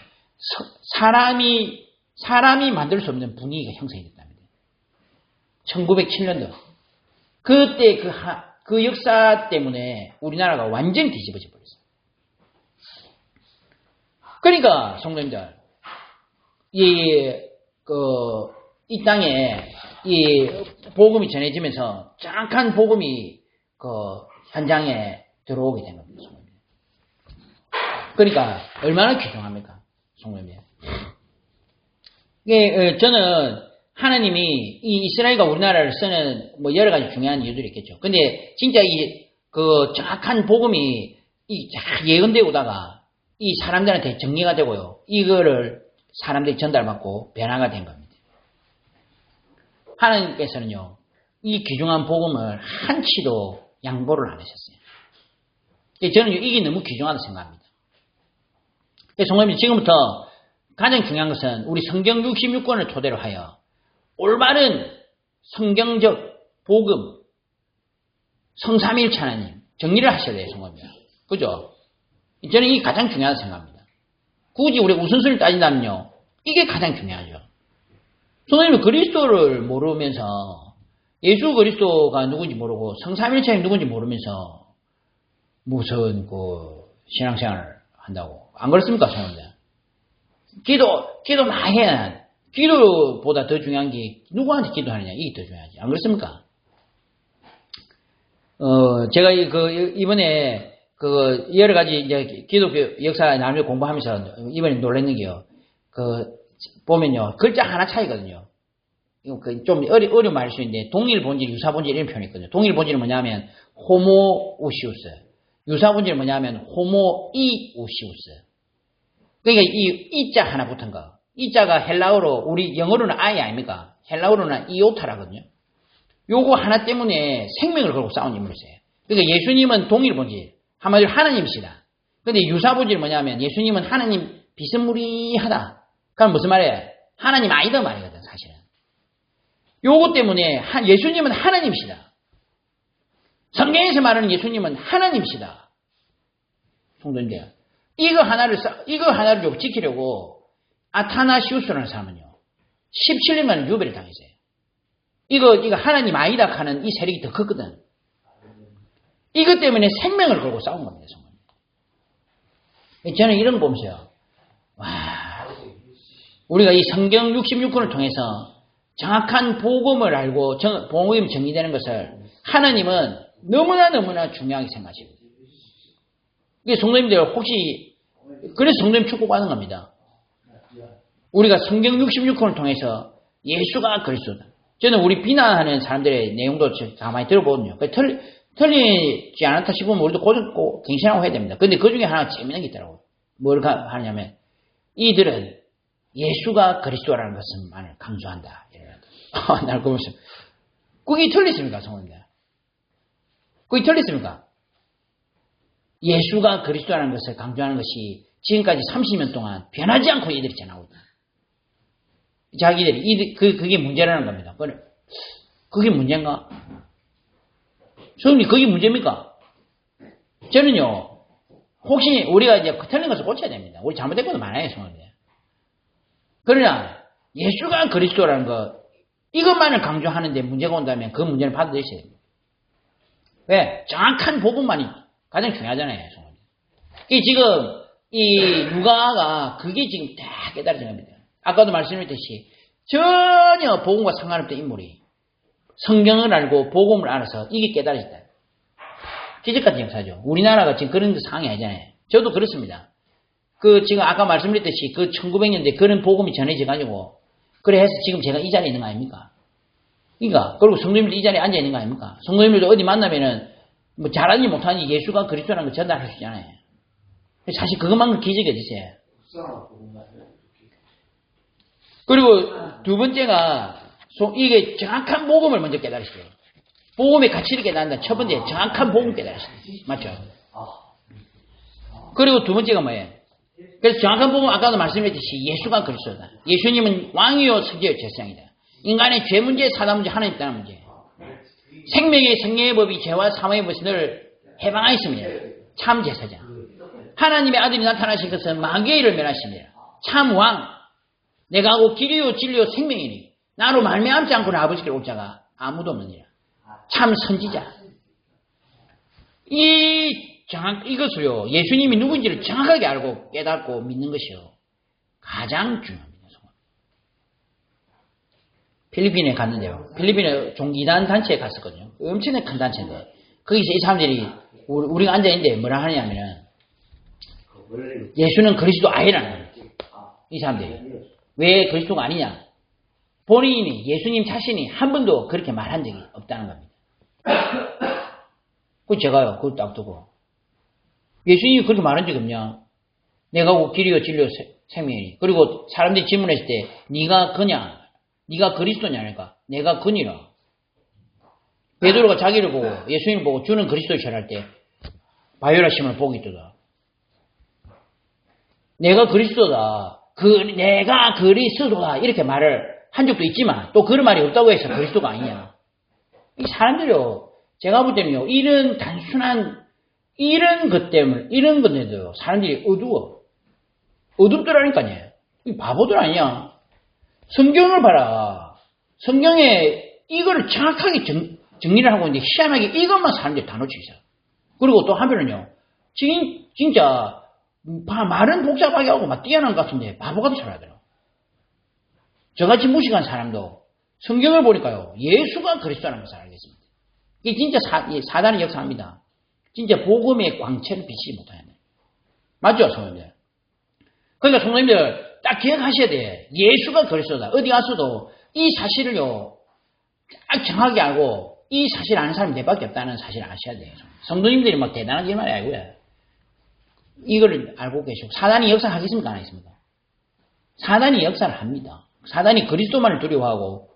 사람이 만들 수 없는 분위기가 형성이 됐답니다. 1907년도 그때 그 역사 때문에 우리나라가 완전히 뒤집어져 버렸어요. 그러니까 성도님들 이 땅에 이 복음이 전해지면서 정확한 복음이 현장에 들어오게 된 겁니다. 성도님. 그러니까 얼마나 귀중합니까, 성도님. 이게 저는 하나님이 이 이스라엘과 우리나라를 쓰는 뭐 여러 가지 중요한 이유들이 있겠죠. 근데 진짜 정확한 복음이 예언되어 오다가 이 사람들한테 정리가 되고요. 이거를 사람들이 전달받고 변화가 된 겁니다. 하나님께서는요, 이 귀중한 복음을 한치도 양보를 안 하셨어요. 저는 이게 너무 귀중하다고 생각합니다. 성도님, 지금부터 가장 중요한 것은 우리 성경 66권을 토대로 하여 올바른 성경적 복음, 성삼일체 하나님 정리를 하셔야 돼요, 성도님. 그죠? 저는 이게 가장 중요하다고 생각합니다. 굳이 우리가 우선순위를 따진다면요, 이게 가장 중요하죠. 성도님은 그리스도를 모르면서 예수 그리스도가 누군지 모르고 성삼일체가 누군지 모르면서 무슨 신앙생활을 한다고 안 그렇습니까, 성도님? 기도 많이 해야 기도보다 더 중요한 게 누구한테 기도하느냐 이게 더 중요하지. 안 그렇습니까? 제가 이번에 여러 가지 이제 기독교 역사 나누어 공부하면서 이번에 놀랐는 게요. 보면요. 글자 하나 차이거든요. 좀 어려운 말일 수 있는데 동일 본질, 유사 본질 이런 표현이 있거든요. 동일 본질은 뭐냐면 호모우시우스. 유사 본질은 뭐냐면 호모이우시우스. 그러니까 이자 하나 붙은 거. 이자가 헬라어로 우리 영어로는 아이 아닙니까? 헬라어로는 이오타라거든요. 요거 하나 때문에 생명을 걸고 싸운 인물이세요. 그러니까 예수님은 동일 본질, 한마디로 하나님이시다. 근데 유사 본질은 뭐냐면 예수님은 하나님 비스무리하다. 그럼 무슨 말이에요? 하나님 아니다 말이거든, 사실은. 요거 때문에 예수님은 하나님이시다. 성경에서 말하는 예수님은 하나님이시다. 성도님들. 이거 하나를 좀 지키려고 아타나시우스라는 사람은요. 17년간 유배를 당했어요. 이거 하나님 아니다 하는 이 세력이 더 컸거든. 이것 때문에 생명을 걸고 싸운 겁니다. 정말. 저는 이런 거 보면서요. 와, 우리가 이 성경 66권을 통해서 정확한 복음을 알고 복음이 정리되는 것을 하나님은 너무나 중요하게 생각하십니다. 이게 성도님들 혹시 그래서 성도님 축복하는 겁니다. 우리가 성경 66권을 통해서 예수가 그리스도다. 저는 우리 비난하는 사람들의 내용도 가만히 들어보거든요. 틀리지 않았다 싶으면 우리도 꼭 갱신하고 해야 됩니다. 근데 그 중에 하나 재미있는 게 있더라고요. 뭘 하냐면 이들은 예수가 그리스도라는 것만을 강조한다. 날 보면서 그게 틀렸습니까, 성도님들? 그게 틀렸습니까? 예수가 그리스도라는 것을 강조하는 것이 지금까지 30년 동안 변하지 않고 이들이 전하고 있다. 자기들이 그게 문제라는 겁니다. 그게 문제인가? 성님, 그게 문제입니까? 저는요, 혹시 우리가 이제 틀린 것을 고쳐야 됩니다. 우리 잘못된 것도 많아요, 성님. 그러나 예수가 그리스도라는 것, 이것만을 강조하는데 문제가 온다면 그 문제는 받아들이셔야 됩니다. 왜? 정확한 복음만이 가장 중요하잖아요, 성님. 지금 이 누가가 그게 지금 다 깨달아진 겁니다. 아까도 말씀드렸듯이 전혀 복음과 상관없던 인물이 성경을 알고 복음을 알아서 이게 깨달아졌다. 기적같은 역사죠. 우리나라가 지금 그런 상황이 아니잖아요. 저도 그렇습니다. 지금 아까 말씀드렸듯이 1900년대 그런 복음이 전해져가지고 그래서 지금 제가 이 자리에 있는 거 아닙니까? 그러니까 그리고 성도님들도 이 자리에 앉아 있는 거 아닙니까? 성도님들도 어디 만나면은 뭐 잘하니 못하니 예수가 그리스도라는 걸 전달할 수 있잖아요. 사실 그것만큼 기적이 어디 있어요? 그리고 두 번째가 이게 정확한 복음을 먼저 깨달으시죠. 복음의 가치를 깨닫는다. 첫 번째 정확한 복음 깨달으시죠. 맞죠? 그리고 두 번째가 뭐예요? 그래서 정확한 복음 아까도 말씀드렸듯이 예수가 그리스도다. 예수님은 왕이요 성자요 제사장이다. 인간의 죄 문제, 사단 문제, 하나님 따른 문제. 생명의 성령의 법이 죄와 사망의 법을 늘 해방하였습니다. 참 제사장. 하나님의 아들이 나타나신 것은 마귀의 일을 멸하십니다. 참 왕. 내가 곧 길이요 진리요 생명이니 나로 말미암지 않고는 아버지께로 올 자가 아무도 없느니라. 참 선지자. 이것을요, 예수님이 누구인지를 정확하게 알고 깨닫고 믿는 것이요 가장 중요합니다. 필리핀에 갔는데요. 필리핀에 종기단 단체에 갔었거든요. 엄청나게 큰 단체인데 거기서 이 사람들이 우리가 앉아있는데 뭐라 하냐면은 예수는 그리스도 아니라는 거예요. 이 사람들이. 왜 그리스도가 아니냐? 본인이 예수님 자신이 한 번도 그렇게 말한 적이 없다는 겁니다. 그 제가요, 그걸 딱 두고 예수님이 그렇게 말한 적이 없냐? 내가 곧 길이요 진리요 생명이니. 그리고 사람들이 질문했을 때 네가 그냐? 네가 그리스도냐? 하니까 내가 그니라. 베드로가 자기를 보고 예수님을 보고 주는 그리스도시라 할 때 바요라 시몬을 보고 있더라. 내가 그리스도다. 내가 그리스도다. 이렇게 말을 한 적도 있지만 또 그런 말이 없다고 해서 그리스도가 아니냐. 이 사람들이요. 제가 볼 때는요. 이런 단순한 이런 것 때문에 이런 건데도요. 사람들이 어두워. 어둡더라니까요. 이 바보들 아니야. 성경을 봐라. 성경에 이거를 정확하게 정리를 하고 있는데 희한하게 이것만 사람들이 다 놓치고 있어요. 그리고 또 한편은요. 진짜 말은 복잡하게 하고 막 뛰어난 것 같은데 바보같이 살아야돼요. 저같이 무식한 사람도 성경을 보니까요. 예수가 그리스도라는 것을 알겠습니다. 이게 진짜 사단의 역사입니다. 진짜 복음의 광채를 비치지 못하는. 맞죠, 성도님들? 그러니까 성도님들 딱 기억하셔야 돼. 예수가 그리스도다. 어디 가서도 이 사실을요. 딱 정확하게 알고 이 사실 아는 사람이 내밖에 없다는 사실을 아셔야 돼요. 성도님들이 막 대단한 일만 알고요. 이거를 알고 계시고 사단이 역사하겠습니까? 안 하겠습니까? 사단이 역사를 합니다. 사단이 그리스도만을 두려워하고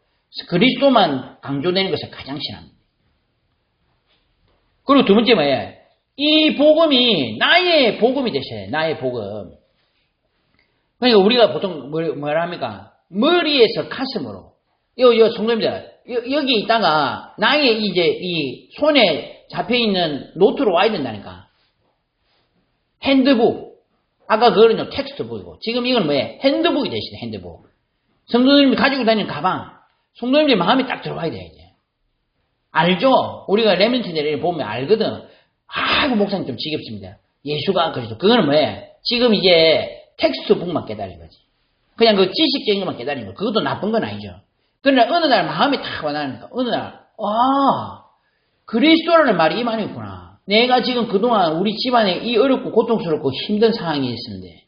그리스도만 강조되는 것을 가장 싫어합니다. 그리고 두 번째 뭐예요? 이 복음이 나의 복음이 되셔야 해요. 나의 복음. 그러니까 우리가 보통 뭐라 합니까? 머리에서 가슴으로. 요 성도님들, 여기 있다가 나의 이제 이 손에 잡혀있는 노트로 와야 된다니까. 핸드북. 아까 그거는요, 텍스트북이고. 지금 이건 뭐예요? 핸드북이 되시네, 핸드북. 성도님이 가지고 다니는 가방. 성도님들 마음이 딱 들어와야 돼, 이제. 알죠? 우리가 레멘트들을 보면 알거든. 아이고, 목사님 좀 지겹습니다. 예수가 그리스도. 그거는 뭐예요? 지금 이제 텍스트북만 깨달은 거지. 그냥 그 지식적인 것만 깨달은 거. 그것도 나쁜 건 아니죠. 그러나 어느 날 마음이 탁 와닿으니까, 어느 날, 그리스도라는 말이 이 말이구나. 내가 지금 그동안 우리 집안에 이 어렵고 고통스럽고 힘든 상황이 있었는데,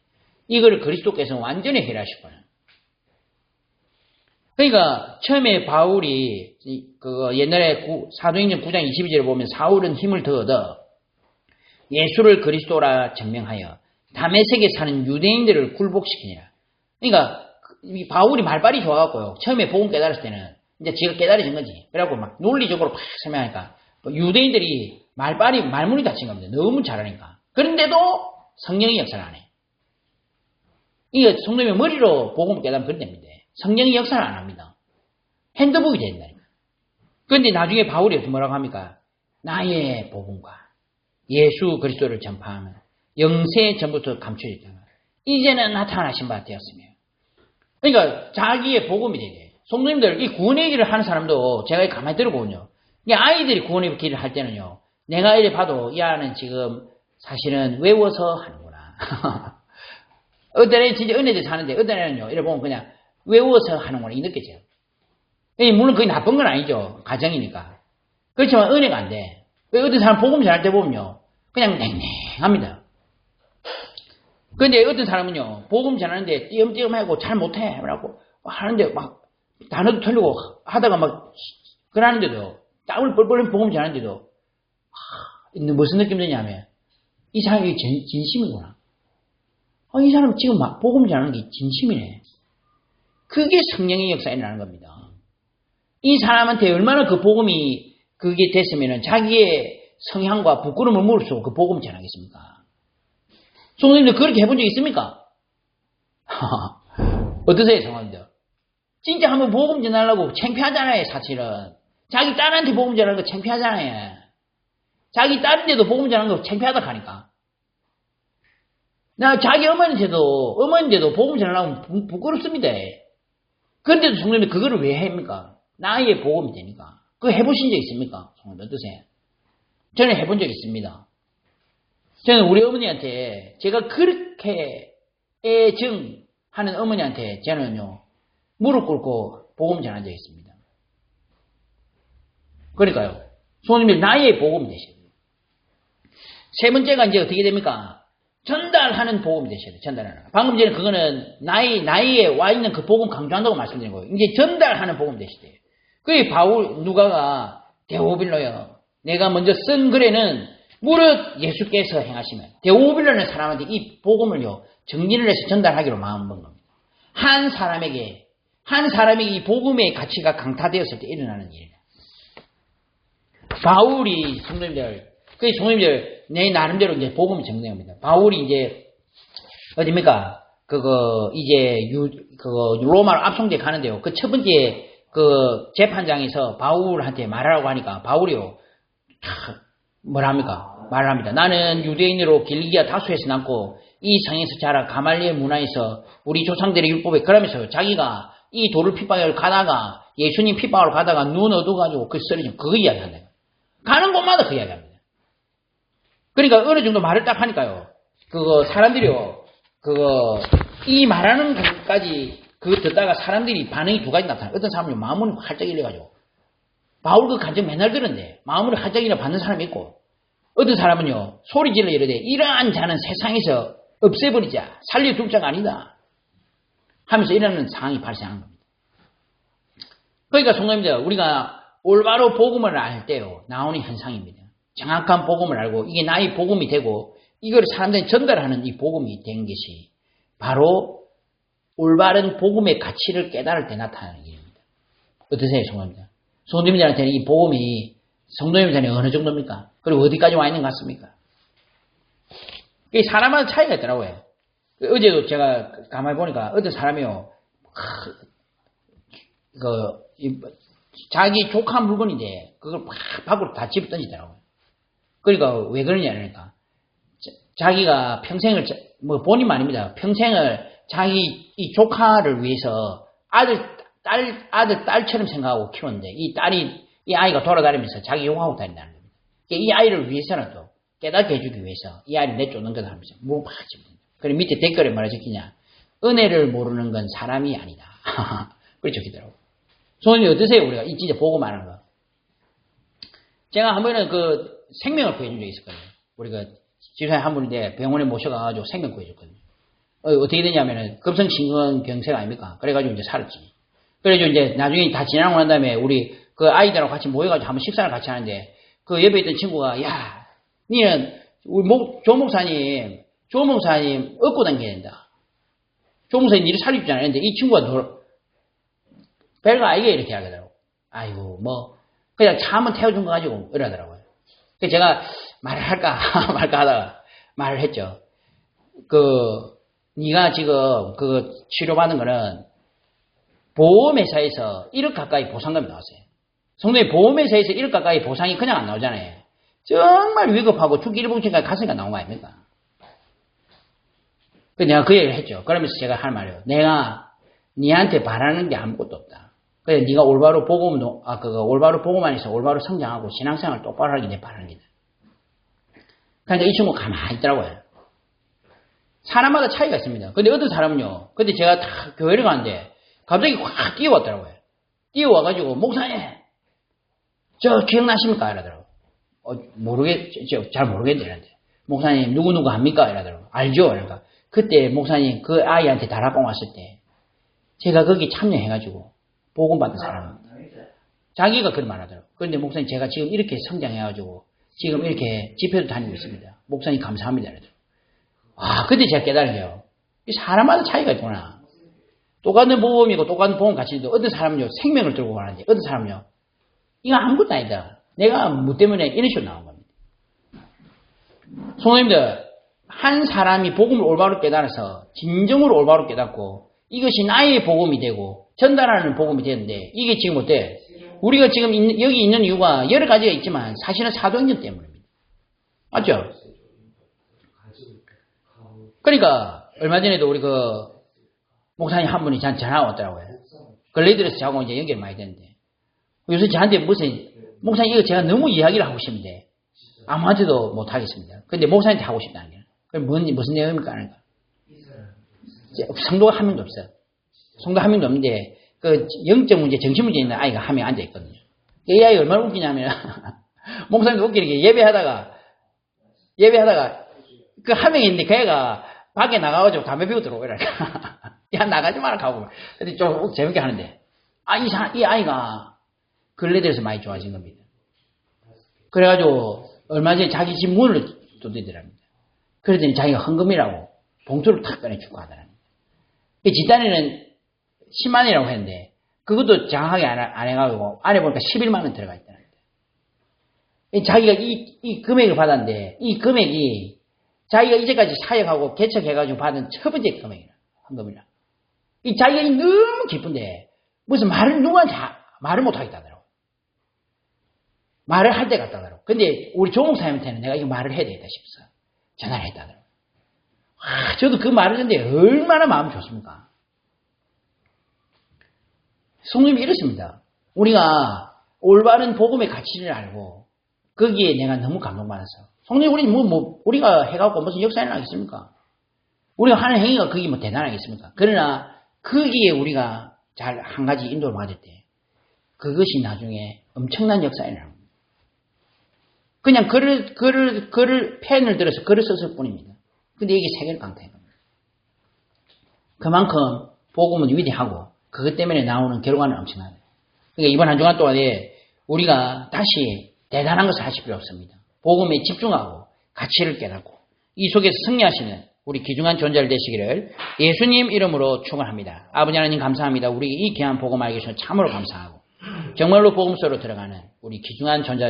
이거를 그리스도께서 완전히 해결하셨구나. 그러니까, 처음에 바울이, 옛날에 사도행전 9장 22절을 보면 사울은 힘을 더 얻어 예수를 그리스도라 증명하여 다메섹에 사는 유대인들을 굴복시키니라. 그러니까, 이 바울이 말빨이 좋아갖고요. 처음에 복음 깨달았을 때는 이제 지가 깨달아진 거지. 그래갖고 막 논리적으로 팍 설명하니까 유대인들이 말문이 닫힌 겁니다. 너무 잘하니까. 그런데도 성령이 역사를 안 해. 이게 성령의 머리로 복음을 깨달으면 그런 됩니다. 성령이 역사를 안 합니다. 핸드북이 된다니까. 그런데 나중에 바울이 뭐라고 합니까? 나의 복음과 예수 그리스도를 전파하면 영세 전부터 감춰졌다. 이제는 나타나신 바 되었으며. 그러니까 자기의 복음이 되게. 성도님들 이 구원의 길을 하는 사람도 제가 가만히 들어보면요. 아이들이 구원의 길을 할 때는요. 내가 이래 봐도 이 아이는 지금 사실은 외워서 하는구나. 어떤 애는 진짜 은혜들 사는데 어떤 애는요. 이래 보면 그냥 외워서 하는구나 이 느껴져요. 물론 그게 나쁜 건 아니죠. 가정이니까. 그렇지만 은혜가 안 돼. 어떤 사람 복음 전할 때 보면요. 그냥 냉랭합니다. 근데 어떤 사람은요, 복음 전하는데 띄엄띄엄하고 잘 못해. 라고 하는데 막 단어도 틀리고 하다가 막 그러는데도 땀을 뻘뻘 복음 전하는데도 무슨 느낌 드냐면 이 사람이 진심이구나. 이 사람 지금 막 복음 전하는 게 진심이네. 그게 성령의 역사에 일어나는 겁니다. 이 사람한테 얼마나 그 복음이 그게 됐으면은 자기의 성향과 부끄러움을 무릅쓰고 그 복음 전하겠습니까? 성도님들 그렇게 해본 적 있습니까? 어떠세요, 성도님들? 진짜 한번 복음 전하려고 창피하잖아요, 사실은. 자기 딸한테 복음 전하는 거 창피하잖아요. 자기 딸인데도 복음 전하는 거 창피하다 하니까. 자기 어머니인데도 복음 전하려면 부끄럽습니다. 그런데도 성도님들 그거를 왜 합니까? 나의 복음이 되니까. 그거 해보신 적 있습니까? 성도님들 어떠세요? 저는 해본 적 있습니다. 저는 우리 어머니한테 제가 그렇게 애증하는 어머니한테 저는요 무릎 꿇고 복음 전한 적이 있습니다. 그러니까요. 손님들 나의 복음이 되셔야 돼요. 세 번째가 이제 어떻게 됩니까? 전달하는 복음이 되셔야 돼요. 전달하는. 방금 전에 그거는 나이에 와 있는 그 복음 강조한다고 말씀드린 거예요. 이제 전달하는 복음이 되셔야 돼요. 그게 바울 누가가 데오빌로요. 내가 먼저 쓴 글에는 무릇 예수께서 행하시면 데오빌라는 사람한테 이 복음을요 정리를 해서 전달하기로 마음먹은 겁니다. 한 사람에게 이 복음의 가치가 강타되었을 때 일어나는 일이에요. 바울이 성도님들 내 나름대로 이제 복음을 정리합니다. 바울이 이제 어디입니까? 로마로 압송돼 가는데요. 그 첫 번째 그 재판장에서 바울한테 말하라고 하니까 바울이요. 말을 합니다. 나는 유대인으로 길기아 다수에서 낳고 이 성에서 자라 가말리엘 문화에서 우리 조상들의 율법에 그러면서 자기가 이 돌을 핍박을 가다가 예수님 핍박으로 가다가 눈 어두워가지고 그 쓰러진 그거 이야기한다. 가는 곳마다 그 이야기합니다. 그러니까 어느 정도 말을 딱 하니까요. 사람들이요. 이 말하는 것까지 그거 듣다가 사람들이 반응이 두 가지 나타나요. 어떤 사람은 마음을 활짝 일려가지고 바울 그 간증 맨날 들었는데 마음을 활짝 일려 받는 사람이 있고 어떤 사람은요 소리 질러 이러되 이러한 자는 세상에서 없애버리자 살려둘 자가 아니다 하면서 이러는 상황이 발생하는 겁니다. 그러니까 성도님들 우리가 올바로 복음을 알 때요 나오는 현상입니다. 정확한 복음을 알고 이게 나의 복음이 되고 이걸 사람들이 전달하는 이 복음이 된 것이 바로 올바른 복음의 가치를 깨달을 때 나타나는 일입니다. 어떠세요, 성도님들? 성도님들한테는 이 복음이 성도님들한테 어느 정도입니까? 그리고 어디까지 와 있는 것 같습니까? 이게 사람마다 차이가 있더라고요. 어제도 제가 가만히 보니까 어떤 사람이요. 자기 조카 물건인데 그걸 막 밖으로 다 집어 던지더라고요. 그러니까 왜 그러냐니까 자기가 평생을 뭐 본인만 아닙니다. 평생을 자기 이 조카를 위해서 딸처럼 생각하고 키웠는데 이 아이가 돌아다니면서 자기 욕하고 다닌다는 겁니다. 이 아이를 위해서라도 깨닫게 해주기 위해서 이 아이를 내쫓는 거다 하면서 뭐 막 집니다. 그리고 밑에 댓글에 뭐라 적히냐? 은혜를 모르는 건 사람이 아니다. 그렇게 적히더라고요. 손님이 어떠세요? 우리가 이 진짜 보고 말하는 거. 제가 한 번은 그 생명을 구해준 적이 있었거든요. 우리가 지사에 한 분인데 병원에 모셔가가지고 생명 구해줬거든요. 어떻게 되냐면은 급성심근경색 아닙니까? 그래가지고 이제 살았지. 그래가지고 이제 나중에 다 지나고 난 다음에 우리 그 아이들하고 같이 모여가지고 한번 식사를 같이 하는데 그 옆에 있던 친구가 야, 니는 우리 조 목사님 업고 다녀야 된다. 조 목사님 니를 살려주잖아. 근데 이 친구가 별거 아니게 이렇게 하더라고. 아이고 뭐 그냥 차 한번 태워준 거 가지고 이러더라고요. 그래서 제가 말을 할까 말까 하다가 말을 했죠. 네가 지금 그 치료받은 거는 보험회사에서 1억 가까이 보상금이 나왔어요. 성도님 보험회사에서 1억 가까이 보상이 그냥 안 나오잖아요. 정말 위급하고 죽기 일봉증까지 갔으니까 나온 거 아닙니까? 그래서 내가 그 얘기를 했죠. 그러면서 제가 할 말이에요. 내가 니한테 바라는 게 아무것도 없다. 그래서 네가 올바로 올바로 보고만 해서 올바로 성장하고 신앙생활 똑바로 하기 내 바라는 게다. 그러니까 이 친구 가만히 있더라고요. 사람마다 차이가 있습니다. 근데 어떤 사람은요. 근데 제가 다 교회를 가는데 갑자기 확 뛰어왔더라고요. 뛰어와가지고 목사님 저 기억나십니까? 이러더라고요. 잘 모르겠는데. 목사님 누구누구 합니까? 이러더라고요. 알죠? 그러니까 그때 목사님 그 아이한테 다락방 왔을 때 제가 거기 참여해가지고 복음 받은 사람. 자기가 그런 말 하더라고요. 그런데 목사님 제가 지금 이렇게 성장해가지고 지금 이렇게 집회도 다니고 있습니다. 목사님 감사합니다. 이러더라고요. 그때 제가 깨달은 게요. 사람마다 차이가 있구나. 똑같은 보험이고 똑같은 보험 가치인데 어떤 사람은요 생명을 들고 가는데 어떤 사람은요 이거 아무것도 아니다. 내가 뭐 때문에 이런 식으로 나온 겁니다. 성도님들 한 사람이 복음을 올바로 깨달아서 진정으로 올바로 깨닫고 이것이 나의 복음이 되고 전달하는 복음이 되는데 이게 지금 어때? 우리가 지금 여기 있는 이유가 여러 가지가 있지만 사실은 사도행전 때문입니다. 맞죠? 그러니까 얼마 전에도 우리 그 목사님 한 분이 저한테 전화가 왔더라고요. 걸레들에서 자고 이제 연결 많이 되는데 요새 저한테 무슨 목사님 이거 제가 너무 이야기를 하고 싶은데 아무한테도 못 하겠습니다. 근데 목사님한테 하고 싶다는 거예요. 그럼 무슨 내용입니까? 그러니까 성도가 한 명도 없어요. 성도 한 명도 없는데 그 영적 문제, 정신 문제 있는 아이가 한 명 앉아 있거든요. 이 아이가 얼마나 웃기냐면 목사님도 웃기는 게 예배하다가 그 한 명이 있는데 그 애가 밖에 나가가지고 담배 피우고 들어오고 이러니까 야 나가지 마라 하고 근데 좀 재밌게 하는데 이 아이가 근래들에서 많이 좋아진 겁니다. 그래가지고 얼마 전에 자기 집 문을 두드리더랍니다. 그러더니 자기가 헌금이라고 봉투를 탁 꺼내주고 하더랍니다. 집단에는 10만이라고 했는데 그것도 정확하게 안 해가지고 안에 보니까 11만 원 들어가 있더랍니다. 자기가 이 금액을 받았는데 이 금액이 자기가 이제까지 사역하고 개척해가지고 받은 첫 번째 금액이라 헌금이라. 자기가 너무 기쁜데 무슨 말을 누구한테 말을 못하겠다더라고. 말을 할 때 같다더라고. 근데 우리 조 목사님한테는 내가 이거 말을 해야 되겠다 싶어서 전화를 했다더라고. 저도 그 말을 했는데 얼마나 마음이 좋습니까? 성님이 이렇습니다. 우리가 올바른 복음의 가치를 알고 거기에 내가 너무 감동받아서 성님 우리 우리가 해갖고 무슨 역사에 나겠습니까? 우리가 하는 행위가 그게 뭐 대단하겠습니까? 그러나 거기에 우리가 잘 한 가지 인도를 받을 때 그것이 나중에 엄청난 역사에 나옵니다. 그냥 글을 펜을 들어서 글을 썼을 뿐입니다. 근데 이게 세계를 강타한 겁니다. 그만큼 복음은 위대하고 그것 때문에 나오는 결과는 엄청나다. 그러니까 이번 한 주간 동안에 우리가 다시 대단한 것을 하실 필요 없습니다. 복음에 집중하고 가치를 깨닫고 이 속에서 승리하시는 우리 귀중한 존재를 되시기를 예수님 이름으로 축원합니다. 아버지 하나님 감사합니다. 우리 이 귀한 복음 알게 해주셔서 참으로 감사하고 정말로 복음서로 들어가는 우리 귀중한 존재